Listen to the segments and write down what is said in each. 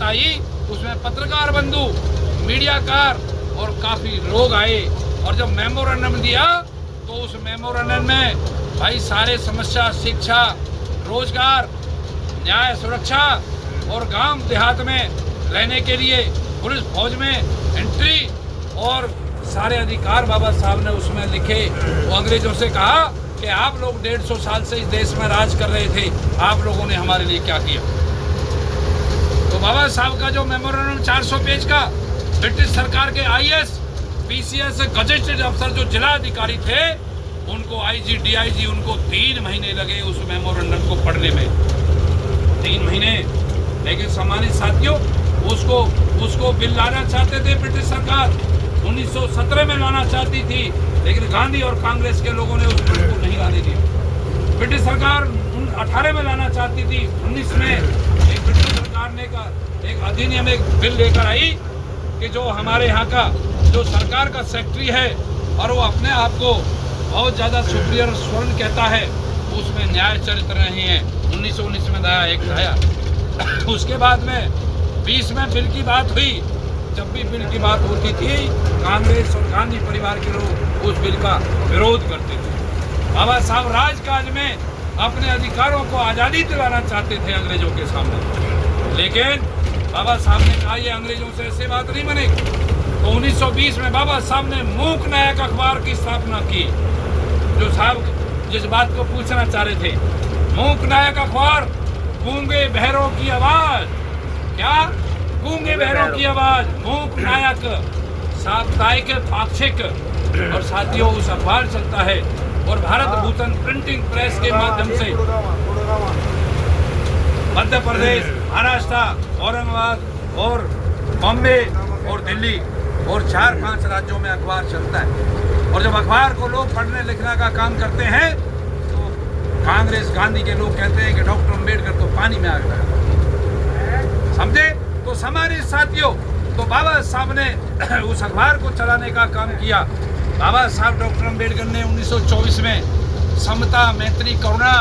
बात आई उसमें पत्रकार बंधु, मीडियाकार और काफ़ी लोग आए और जब मेमोरेंडम दिया तो उस मेमोरेंडम में भाई सारे समस्या, शिक्षा, रोजगार, न्याय, सुरक्षा और गांव देहात में रहने के लिए पुलिस फौज में एंट्री और सारे अधिकार बाबा साहब ने उसमें लिखे। वो अंग्रेजों से कहा कि आप लोग 150 साल से इस देश में राज कर रहे थे, आप लोगों ने हमारे लिए क्या किया। तो बाबा साहब का जो मेमोरेंडम 400 पेज का, ब्रिटिश सरकार के IAS, PCS गजेटेड अफसर जो जिला अधिकारी थे उनको IG, DIG उनको 3 महीने लगे उस मेमोरेंडम को पढ़ने में, 3 महीने। लेकिन सम्मानित साथियों, उसको बिल लाना चाहते थे ब्रिटिश सरकार, 1917 में लाना चाहती थी, लेकिन गांधी और कांग्रेस के लोगों ने उस बिल को नहीं लाने दिया। ब्रिटिश सरकार 18 में लाना चाहती थी, 19 में एक ब्रिटिश सरकार ने एक अधिनियम, एक बिल लेकर आई कि जो हमारे यहाँ का जो सरकार का सेक्रेटरी है और वो अपने आप को बहुत ज़्यादा सुपीरियर स्वर्ण कहता है, उसमें न्याय चरित्र नहीं है। 1919 में नया एक्ट आया। उसके बाद में 20 में बिल की बात हुई। जब भी बिल की बात होती थी, कांग्रेस और गांधी परिवार के लोग उस बिल का विरोध करते थे। बाबा साहब राजकाज में अपने अधिकारों को आज़ादी दिलाना चाहते थे अंग्रेजों के सामने, लेकिन बाबा साहब ने कहा ये अंग्रेजों से ऐसे बात नहीं बनेगी। तो 1920 में बाबा साहब ने मूक नायक अखबार की स्थापना की। जो साहब जिस बात को पूछना चाह रहे थे, मूक नायक अखबार, गूंगे बहरों की आवाज, क्या गूंगे बहरों की आवाज, मूक नायक, साप्ताहिक, पाक्षिक। और साथियों उस अखबार चलता है और भारत भूषण प्रिंटिंग प्रेस के माध्यम से मध्य प्रदेश, महाराष्ट्र, औरंगाबाद और बॉम्बे और दिल्ली और 4-5 राज्यों में अखबार चलता है। और जब अखबार को लोग पढ़ने लिखने का काम करते हैं तो कांग्रेस, गांधी के लोग कहते हैं कि डॉक्टर अम्बेडकर तो पानी में आग लगा, समझे। तो हमारे साथियों, तो बाबा साहब ने उस अखबार को चलाने का काम किया। बाबा साहब डॉक्टर अम्बेडकर ने 1924 में समता, मैत्री, करुणा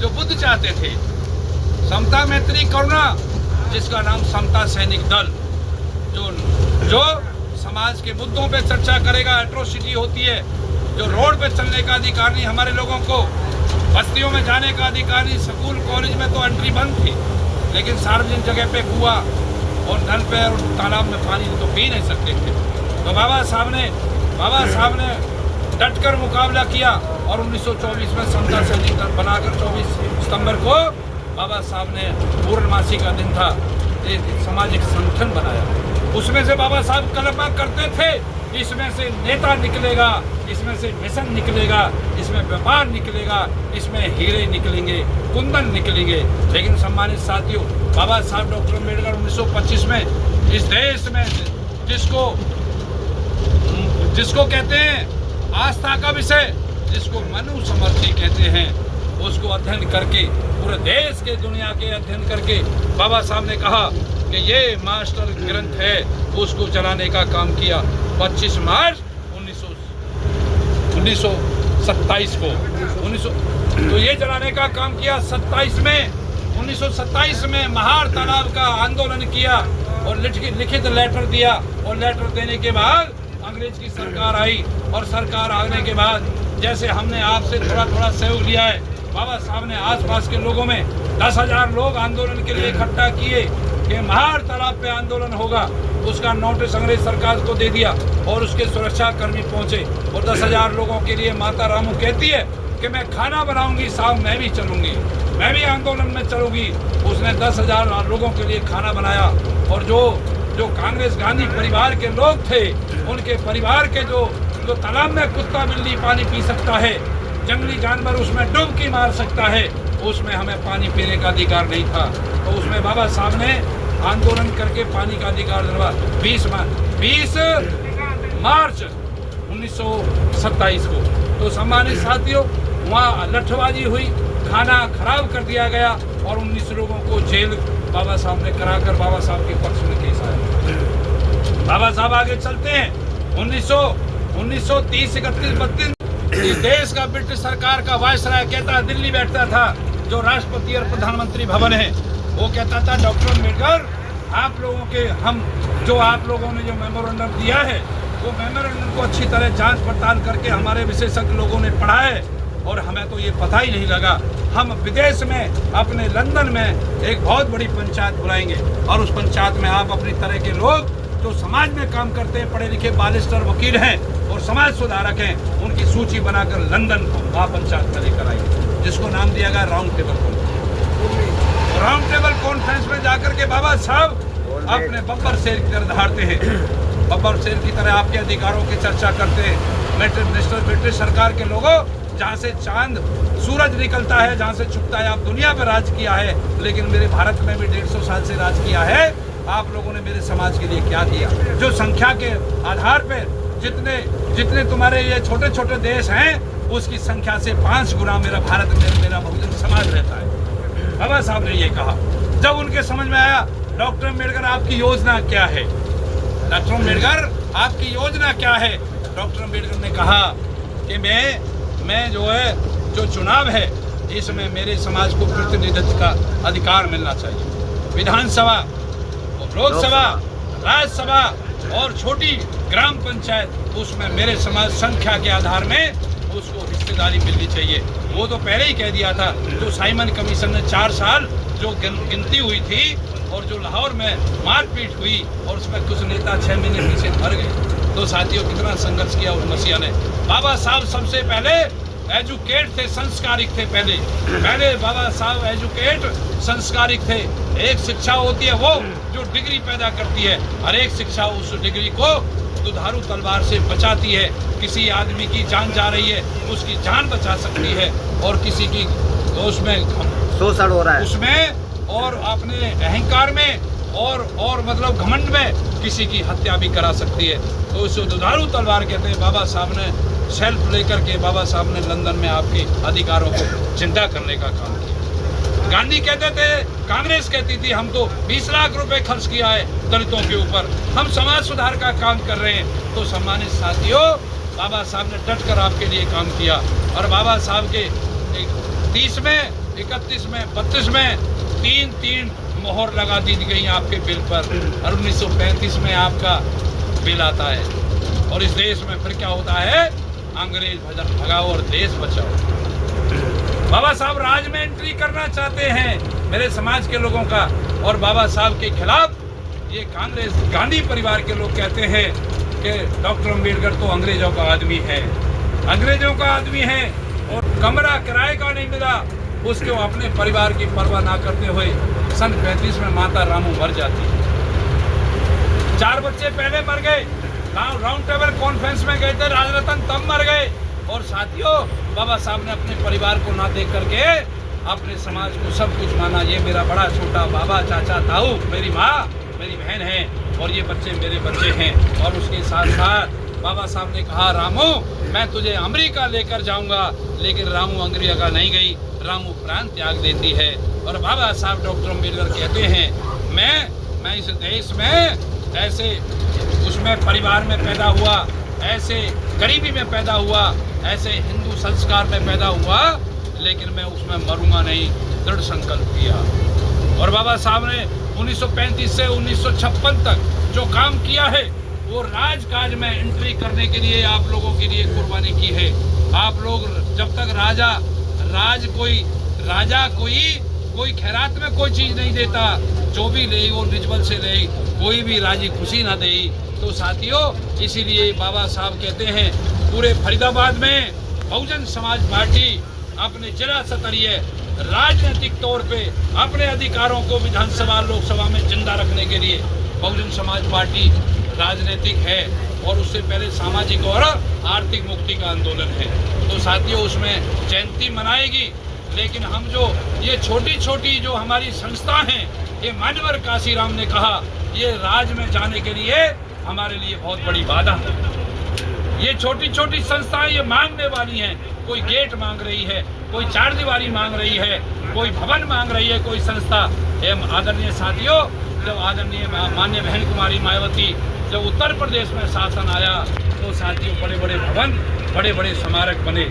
जो बुद्ध चाहते थे, समता, मैत्री, करुणा, जिसका नाम समता सैनिक दल, जो समाज के मुद्दों पे चर्चा करेगा। एट्रोसिटी होती है, जो रोड पे चलने का अधिकार नहीं हमारे लोगों को, बस्तियों में जाने का अधिकार नहीं, स्कूल कॉलेज में तो एंट्री बंद थी, लेकिन सार्वजनिक जगह पे कुआं और नल पे और तालाब में पानी तो पी नहीं सकते थे। तो बाबा साहब ने डटकर मुकाबला किया और 1924 में समता सैनिक दल बनाकर 24 सितंबर को बाबा साहब ने पूर्णमासी का दिन था, एक सामाजिक संगठन बनाया। उसमें से बाबा साहब कल्पना करते थे इसमें से नेता निकलेगा, इसमें से मिशन निकलेगा, इसमें व्यापार निकलेगा, इसमें हीरे निकलेंगे, कुंदन निकलेंगे। लेकिन सम्मानित साथियों, बाबा साहब डॉक्टर अम्बेडकर 1925 में इस देश में जिसको कहते हैं आस्था का विषय, जिसको मनुस्मृति कहते हैं, उसको अध्ययन करके, पूरे देश के दुनिया के अध्ययन करके बाबा साहब ने कहा कि ये मास्टर ग्रंथ है, उसको चलाने का काम किया। 25 मार्च 1927 को तो ये चलाने का काम किया। 1927 में महार तालाब का आंदोलन किया और लिखित लेटर दिया, और लेटर देने के बाद अंग्रेज की सरकार आई, और सरकार आने के बाद जैसे हमने आपसे थोड़ा सहयोग लिया है, बाबा साहब ने आसपास के लोगों में 10,000 लोग आंदोलन के लिए इकट्ठा किए कि महार तालाब पे आंदोलन होगा। उसका नोटिस अंग्रेज सरकार को दे दिया और उसके सुरक्षा कर्मी पहुंचे और 10,000 लोगों के लिए माता रामू कहती है कि मैं खाना बनाऊंगी, साहब मैं भी चलूंगी, मैं भी आंदोलन में चलूंगी। उसने 10,000 लोगों के लिए खाना बनाया, और जो कांग्रेस गांधी परिवार के लोग थे, उनके परिवार के जो तालाब में कुत्ता बिल्ली पानी पी सकता है, जंगली जानवर उसमें डुबकी मार सकता है, उसमें हमें पानी पीने का अधिकार नहीं था। तो उसमें बाबा साहब ने आंदोलन करके पानी का अधिकार दिलवा। 20 मार्च 1927 को तो सम्मानित साथियों, वहाँ लठबाजी हुई, खाना खराब कर दिया गया और 19 लोगों को जेल बाबा साहब ने कराकर बाबा साहब के पक्ष में केस आया। बाबा साहब आगे चलते हैं। 1930, 31, 32 इस देश का ब्रिटिश सरकार का वायसराय कहता, दिल्ली बैठता था, जो राष्ट्रपति और प्रधानमंत्री भवन है, वो कहता था डॉक्टर अम्बेडकर आप लोगों के जो आप लोगों ने जो मेमोरेंडम दिया है, वो मेमोरेंडम को अच्छी तरह जांच पड़ताल करके हमारे विशेषज्ञ लोगों ने पढ़ा है और हमें तो ये पता ही नहीं लगा। हम विदेश में अपने लंदन में एक बहुत बड़ी पंचायत बुलाएंगे और उस पंचायत में आप अपनी तरह के लोग जो समाज में काम करते हैं, पढ़े लिखे बारिस्टर वकील हैं और समाज सुधारक हैं, उनकी सूची बनाकर लंदन को महापंचायत में लेकर आएंगे, जिसको नाम दिया गया round table conference. Round table conference में जाकर के बाबा साहब अपने बब्बर शेर की तरह दहाड़ते हैं, बब्बर शेर की तरह आपके अधिकारों की चर्चा करते हैं। ब्रिटिश सरकार के लोगों, जहाँ से चांद सूरज निकलता है, जहाँ से छुपता है, आप दुनिया पर राज किया है, लेकिन मेरे भारत में भी 150 साल से राज किया है। आप लोगों ने मेरे समाज के लिए क्या किया? जो संख्या के आधार पर जितने तुम्हारे ये छोटे छोटे देश हैं, उसकी संख्या से 5 गुना मेरा भारत में मेरा बहुजन समाज रहता है। बाबा साहब ने ये कहा। जब उनके समझ में आया, डॉक्टर अम्बेडकर आपकी योजना क्या है, डॉक्टर अम्बेडकर आपकी योजना क्या है, डॉक्टर अम्बेडकर ने कहा कि मैं जो चुनाव है, इसमें मेरे समाज को प्रतिनिधित्व का अधिकार मिलना चाहिए। विधानसभा, लोकसभा, राज्यसभा और छोटी ग्राम पंचायत, उसमें मेरे समाज संख्या के आधार में उसको हिस्सेदारी मिलनी चाहिए। वो तो पहले ही कह दिया था। जो साइमन कमीशन ने 4 साल जो गिनती हुई थी और जो लाहौर में मारपीट हुई और उसमें कुछ नेता 6 महीने पीछे मर गए, तो साथियों कितना संघर्ष किया उस मसीहा ने। बाबा साहब सबसे पहले एजुकेट थे, संस्कारिक थे। पहले बाबा साहब एजुकेट, संस्कारिक थे। एक शिक्षा होती है वो जो डिग्री पैदा करती है, और एक शिक्षा उस डिग्री को दुधारू तलवार से बचाती है। किसी आदमी की जान जा रही है, उसकी जान बचा सकती है, और किसी की उसमें शोषण हो रहा है उसमें, और अपने अहंकार में और मतलब घमंड में किसी की हत्या भी करा सकती है। तो उसे दुधारू तलवार कहते हैं। बाबा साहब ने सेल्फ लेकर के बाबा साहब ने लंदन में आपके अधिकारों को जिंदा करने का काम किया। गांधी कहते थे, कांग्रेस कहती थी, हम तो 20 लाख रुपए खर्च किया है दलितों के ऊपर, हम समाज सुधार का काम कर रहे हैं। तो सम्मानित साथियों, बाबा साहब ने डट कर आपके लिए काम किया, और बाबा साहब के 30 में, 31 में, 32 में 3 मोहर लगा दी गई आपके बिल पर, और 1935 में आपका बिल आता है। और इस देश में फिर क्या होता है? अंग्रेज भगाओ और देश बचाओ। बाबा साहब राज में एंट्री करना चाहते हैं मेरे समाज के लोगों का, और बाबा साहब के खिलाफ ये कांग्रेस गांधी परिवार के लोग कहते हैं कि डॉक्टर अम्बेडकर तो अंग्रेजों का आदमी है, अंग्रेजों का आदमी है, और कमरा किराए का नहीं मिला उसको अपने परिवार की परवाह ना करते हुए सन 35 में माता रामू मर जाती है। 4 बच्चे पहले मर गए, राउंड टेबल कॉन्फ्रेंस में गए थे, राजरतन तब मर गए। और साथियों, बाबा साहब ने अपने परिवार को ना देख करके अपने समाज को सब कुछ माना। ये मेरा बड़ा छोटा बाबा, चाचा, ताऊ, मेरी माँ, मेरी बहन है, और ये बच्चे मेरे बच्चे हैं। और उसके साथ साथ बाबा साहब ने कहा, रामू मैं तुझे अमेरिका लेकर जाऊंगा, लेकिन रामू अमेरिका नहीं गई, रामू प्राण त्याग देती है। और बाबा साहब डॉक्टर अम्बेडकर कहते हैं, मैं इस देश में ऐसे उसमें परिवार में पैदा हुआ, ऐसे गरीबी में पैदा हुआ, ऐसे हिंदू संस्कार में पैदा हुआ, लेकिन मैं उसमें मरूंगा नहीं, दृढ़ संकल्प किया। और बाबा साहब ने 1935 से 1956 तक जो काम किया है, वो राजकाज में एंट्री करने के लिए आप लोगों के लिए कुर्बानी की है। आप लोग जब तक राजा कोई खैरात में कोई चीज नहीं देता, जो भी ले वो निजबल से ले, कोई भी राजी खुशी ना दे। तो साथियों, इसीलिए बाबा साहब कहते हैं, पूरे फरीदाबाद में बहुजन समाज पार्टी अपने जिला स्तरीय राजनीतिक तौर पे अपने अधिकारों को विधानसभा लोकसभा में जिंदा रखने के लिए बहुजन समाज पार्टी राजनीतिक है, और उससे पहले सामाजिक और आर्थिक मुक्ति का आंदोलन है। तो साथियों, उसमें जयंती मनाएगी, लेकिन हम जो ये छोटी छोटी जो हमारी संस्था हैं, ये मान्यवर काशीराम ने कहा, ये राज में जाने के लिए हमारे लिए बहुत बड़ी बाधा है। ये छोटी छोटी संस्थाएं ये मांगने वाली हैं, कोई गेट मांग रही है, कोई 4 दीवारी मांग रही है, कोई भवन मांग रही है, कोई संस्था। आदरणीय साथियों, जब आदरणीय मान्य बहन कुमारी मायावती जब उत्तर प्रदेश में शासन आया, तो साथियों बड़े बड़े भवन, बड़े बड़े स्मारक बने,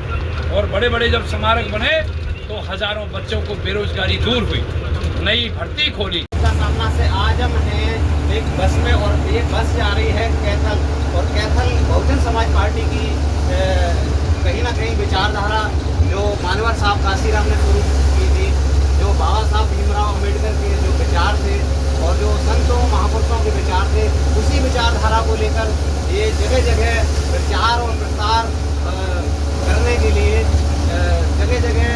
और बड़े बड़े जब स्मारक बने तो हजारों बच्चों को बेरोजगारी दूर हुई, नई भर्ती खोली। सामना से आज हम हैं बस में, और ये बस जा रही है कैथल, और कैथल बहुजन समाज पार्टी की कहीं ना कहीं विचारधारा जो मानवर साहब काशीराम ने शुरू की थी, जो बाबा साहब भीमराव अम्बेडकर के जो विचार थे और जो संतों महापुरुषों के विचार थे, उसी विचारधारा को लेकर ये जगह जगह प्रचार और प्रसार करने के लिए जगह जगह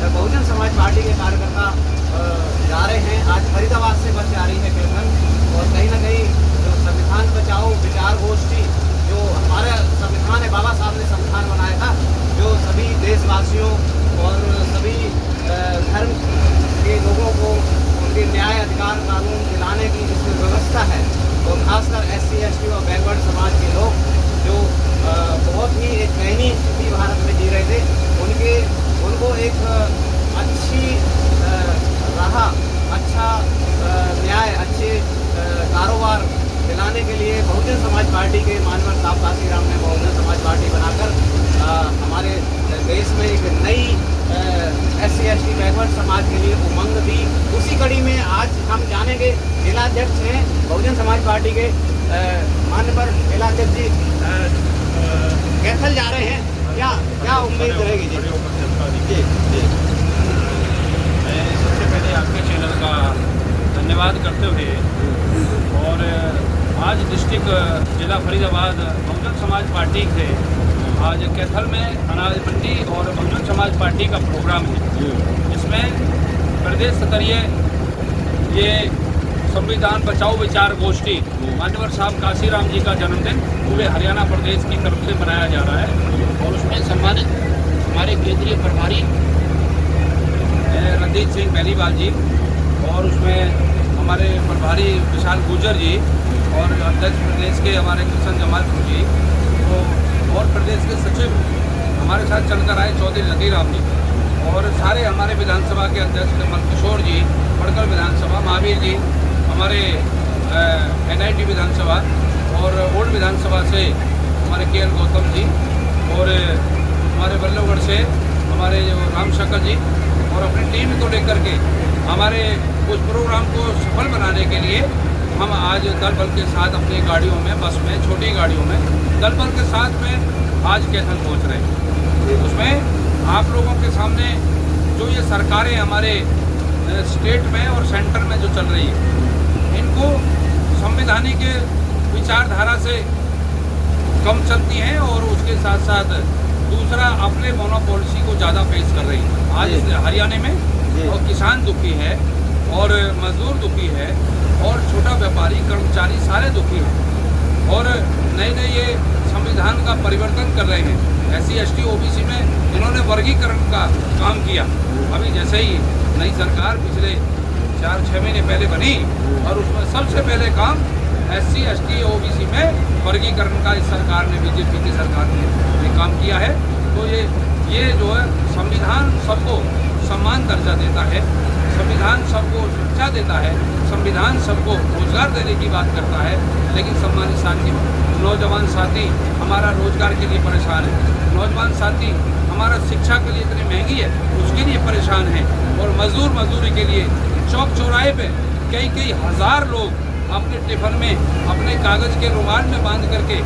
बहुजन समाज पार्टी के कार्यकर्ता जा रहे हैं। आज फरीदाबाद से बस जा रही है कैथल, और कहीं ना कहीं जो संविधान बचाओ विचार गोष्ठी, जो हमारा संविधान है, बाबा साहब ने संविधान बनाया था, जो सभी देशवासियों और सभी धर्म के लोगों को उनके न्याय अधिकार कानून दिलाने की जिसमें व्यवस्था है, और खासकर SC ST और बैकवर्ड समाज के लोग जो बहुत ही एक दयनीय स्थिति भारत में जी रहे थे, उनको एक अच्छी राह, अच्छा न्याय, अच्छे कारोबार दिलाने के लिए बहुजन समाज पार्टी के मानवर साहब काशीराम ने बहुजन समाज पार्टी बनाकर हमारे देश में एक नई SC ST बैकवर्ड समाज के लिए उमंग दी। उसी कड़ी में आज हम जानेंगे, जिलाध्यक्ष हैं बहुजन समाज पार्टी के माननीय जिलाध्यक्ष जी कैथल जा रहे हैं, क्या उम्मीद रहेगी जी? जी जी, मैं सबसे पहले आपके चैनल का धन्यवाद करते हुए, और आज डिस्ट्रिक्ट जिला फरीदाबाद बहुजन समाज पार्टी से आज कैथल में अनाज मंडी और बहुजन समाज पार्टी का प्रोग्राम है। इसमें प्रदेश स्तरीय ये संविधान बचाओ विचार गोष्ठी मान्यवर साहब काशीराम जी का जन्मदिन पूरे हरियाणा प्रदेश की तरफ से मनाया जा रहा है, और उसमें सम्मानित हमारे केंद्रीय प्रभारी रणदीप सिंह बेनीवाल जी, और उसमें हमारे प्रभारी विशाल गुर्जर जी, और अध्यक्ष प्रदेश के हमारे किशन जमालपुर जी, और प्रदेश के सचिव हमारे साथ चलकर आए चौधरी रतीराम जी, और सारे हमारे विधानसभा के अध्यक्ष कमल किशोर जी, पड़कल विधानसभा महावीर जी, हमारे NIT विधानसभा और ओल्ड विधानसभा से हमारे KL गौतम जी, और हमारे बल्लभगढ़ से हमारे जो राम शक्कर जी, और अपनी टीम को लेकर के हमारे उस प्रोग्राम को सफल बनाने के लिए हम आज दल बल के साथ अपनी गाड़ियों में, बस में, छोटी गाड़ियों में दल बल के साथ में आज कैथल पहुँच रहे हैं। उसमें आप लोगों के सामने जो ये सरकारें हमारे स्टेट में और सेंटर में जो चल रही है, इनको संवैधानिक विचारधारा से कम चलती हैं, और उसके साथ साथ दूसरा अपने मोनोपॉलिसी को ज़्यादा पेश कर रही है। आज हरियाणा में और किसान दुखी है, और मजदूर दुखी है, और छोटा व्यापारी कर्मचारी सारे दुखी हैं, और नए नए ये संविधान का परिवर्तन कर रहे हैं। SC ST OBC में इन्होंने वर्गीकरण का काम किया। अभी जैसे ही नई सरकार पिछले 4-6 महीने पहले बनी, और उसमें सबसे पहले काम SC ST OBC में वर्गीकरण का इस सरकार ने, BJP की सरकार ने ये काम किया है। तो ये जो है संविधान सबको समान दर्जा देता है, संविधान सबको शिक्षा देता है, संविधान सबको रोजगार देने की बात करता है, लेकिन सम्मानित साथी, नौजवान साथी हमारा रोजगार के लिए परेशान है, नौजवान साथी हमारा शिक्षा के लिए इतनी महंगी है उसके लिए परेशान है, और मजदूरी के लिए चौक चौराहे पे कई हज़ार लोग अपने टिफिन में अपने कागज़ के रुमाल में बांध करके,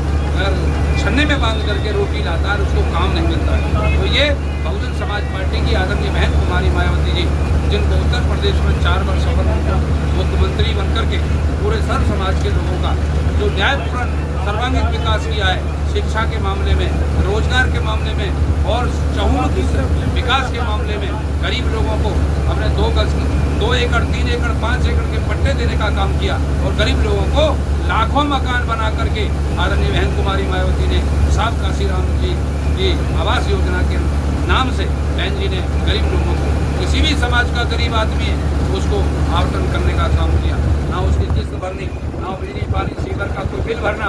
छन्ने में बांध करके रोटी लाता है, उसको काम नहीं मिलता है। तो ये बहुजन समाज पार्टी की आदरणीय बहन कुमारी मायावती जी, जिनको उत्तर प्रदेश में 4 वर्ष सफल मुख्यमंत्री बनकर के पूरे सर्व समाज के लोगों का जो न्यायपूर्ण सर्वांगीण विकास किया है, शिक्षा के मामले में, रोजगार के मामले में, और चहुमुखी विकास के मामले में गरीब लोगों को अपने 2 गज, 2 एकड़, 3 एकड़, 5 एकड़ के पट्टे देने का काम किया, और गरीब लोगों को लाखों मकान बना करके आदरणीय बहन कुमारी मायावती ने साहब काशीराम जी की आवास योजना के नाम से बहन जी ने गरीब लोगों को, किसी भी समाज का गरीब आदमी है उसको आवंटन करने का काम किया। ना उसकी किस्त भरनी, ना बिजली पानी सीवर का कोई बिल भरना,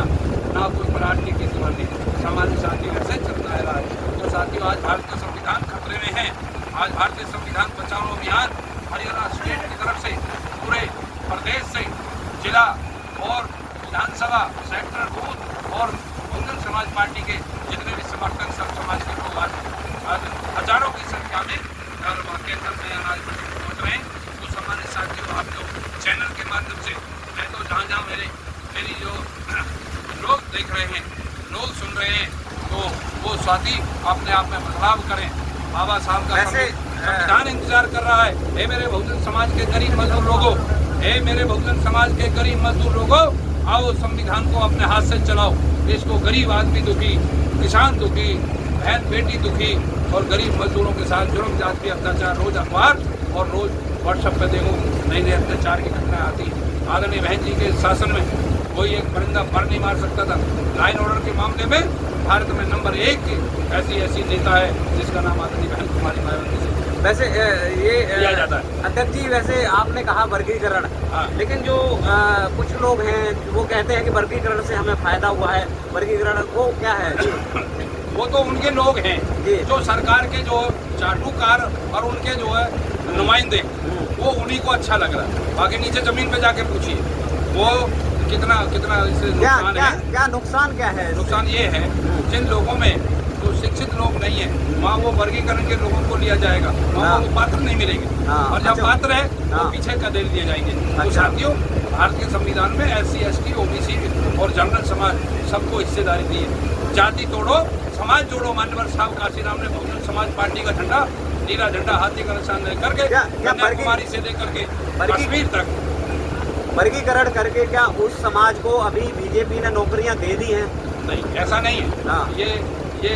ना कोई प्लाट की किस्त भरनी। सामान्य साथी ऐसे चलता है रहा है। तो साथियों, आज भारतीय संविधान खतरे में है। आज भारतीय संविधान बचाओ अभियान हरियाणा स्टेट की तरफ से पूरे प्रदेश से जिला और विधानसभा, सेक्टर, बूथ और बहुजन समाज पार्टी के जितने भी समर्थक सब समाज के लोग आज हजारों की संख्या में कैथल में अनाज पहुँच रहे हैं। तो सामान्य साथियों, आप लोग चैनल के माध्यम से मैं तो जहाँ मेरे मेरी जो लोग देख रहे हैं, लोग सुन रहे हैं, तो वो साथी अपने आप में बदलाव करें। बाबा साहब का संविधान इंतजार कर रहा है। हे मेरे बहुजन समाज के गरीब मजदूर लोगों, हे मेरे बहुजन समाज के गरीब मजदूर लोगों, आओ संविधान को अपने हाथ से चलाओ। देश को गरीब आदमी दुखी, किसान दुखी, बहन बेटी दुखी और गरीब मजदूरों के साथ जुर्म जाति अत्याचार रोज अखबार और रोज व्हाट्सएप पे देखो नई नई अत्याचार की घटनाएं आती। आदरणीय बहन जी के शासन में कोई एक परिंदा पर नहीं मार सकता था। लाइन ऑर्डर के मामले में भारत में नंबर 1 ऐसी नेता है जिसका नाम आदरणीय बहन कुमारी मायावती से वैसे ये किया जाता है। अध्यक्ष जी, वैसे आपने कहा वर्गीकरण, हाँ। लेकिन जो कुछ लोग हैं वो कहते हैं कि वर्गीकरण से हमें फायदा हुआ है। वर्गीकरण वो क्या है जी? वो तो उनके लोग हैं जी। जो सरकार के जो चाटुकार और उनके जो है नुमाइंदे, वो उन्हीं को अच्छा लग रहा है। बाकी नीचे जमीन पे जाके पूछिए वो कितना इससे नुकसान है। क्या नुकसान क्या है? नुकसान ये है, जिन लोगों में जो शिक्षित लोग नहीं है वहाँ वो वर्गीकरण के लोगों को लिया जाएगा, वहाँ वो पात्र नहीं मिलेंगे। और जब पात्र है तो पीछे कदर दिए जाएंगे। तो साथियों, भारत के संविधान में SC ST OBC और जनरल समाज सबको हिस्सेदारी दी है। जाति तोड़ो समाज जोड़ो, मान्यवर साहब काशीराम ने बहुजन समाज पार्टी का झंडा, नीला झंडा, हाथी का निशान लेकर के कन्याकुमारी से लेकर के कश्मीर तक वर्गीकरण करके क्या उस समाज को अभी बीजेपी ने नौकरियां दे दी हैं? नहीं, ऐसा नहीं है। ये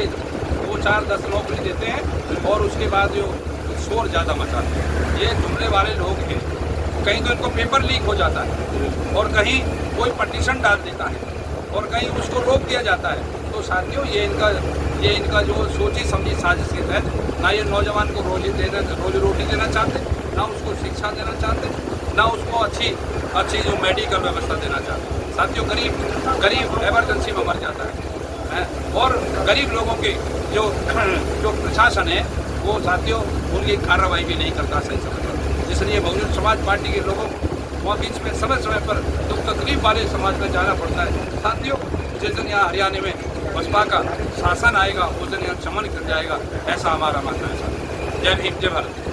2-4-10 नौकरी देते हैं और उसके बाद जो शोर ज़्यादा मचाते हैं। ये जुमले वाले लोग हैं। कहीं तो इनको पेपर लीक हो जाता है और कहीं कोई पटिशन डाल देता है और कहीं उसको रोक दिया जाता है। तो साथियों, ये इनका जो सोची समझी साजिश के तहत ना ये नौजवान को रोजी रोटी देना चाहते, ना उसको शिक्षा देना चाहते, ना उसको अच्छी जो मेडिकल व्यवस्था देना चाहते। साथियों, गरीब एमरजेंसी में मर जाता है और गरीब लोगों के जो प्रशासन है वो साथियों उनकी कार्रवाई भी नहीं करता सही समय पर। इसलिए बहुजन समाज पार्टी के लोगों को बीच में समय पर दुख तकलीफ वाले समाज में जाना पड़ता है। साथियों, जिस दिन यहाँ हरियाणा में बसपा का शासन आएगा उस दिन यहाँ चमन कर जाएगा, ऐसा हमारा मानना है। जय भीम, जय भारत।